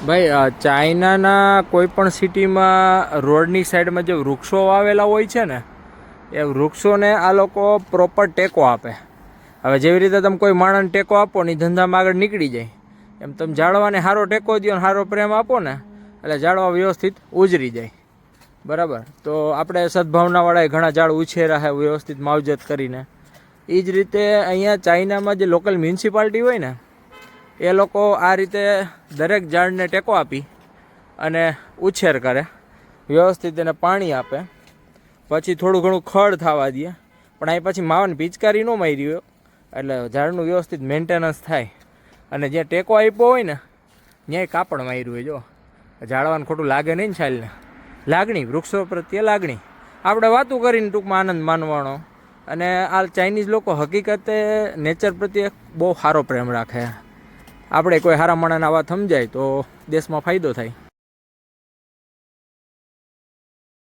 ભાઈ ચાઇનાના કોઈ પણ સિટીમાં રોડની સાઈડમાં જે વૃક્ષો વાવેલા હોય છે ને એ વૃક્ષોને આ લોકો પ્રોપર ટેકો આપે. હવે જેવી રીતે તમે કોઈ માણસને ટેકો આપો ને ધંધામાં આગળ નીકળી જાય, એમ તમે ઝાડવાને સારો ટેકો દો ને સારો પ્રેમ આપો ને એટલે ઝાડવા વ્યવસ્થિત ઉજરી જાય. બરાબર, તો આપણે સદભાવનાવાળાએ ઘણા ઝાડ ઉછેરા છે વ્યવસ્થિત માવજત કરીને. એ જ રીતે અહીંયા ચાઇનામાં જે લોકલ મ્યુનિસિપાલિટી હોય ને એ લોકો આ રીતે દરેક ઝાડને ટેકો આપી અને ઉછેર કરે, વ્યવસ્થિત એને પાણી આપે, પછી થોડું ઘણું ખડ થવા દે, પણ અહીં પછી માવાની પિચકારી ન મારી હોય એટલે ઝાડનું વ્યવસ્થિત મેન્ટેનન્સ થાય. અને જ્યાં ટેકો આપ્યો હોય ને ત્યાંય કાપડ માર્યું હોય. જો ઝાડવાનું ખોટું લાગે નહીં ને છાલને, લાગણી વૃક્ષો પ્રત્યે લાગણી. આપણે વાતું કરીને ટૂંકમાં આનંદ માનવાનો. અને આ ચાઇનીઝ લોકો હકીકતે નેચર પ્રત્યે બહુ સારો પ્રેમ રાખે. આપણે કોઈ સારા માણસને આ વાત સમજાય તો દેશમાં ફાયદો થાય.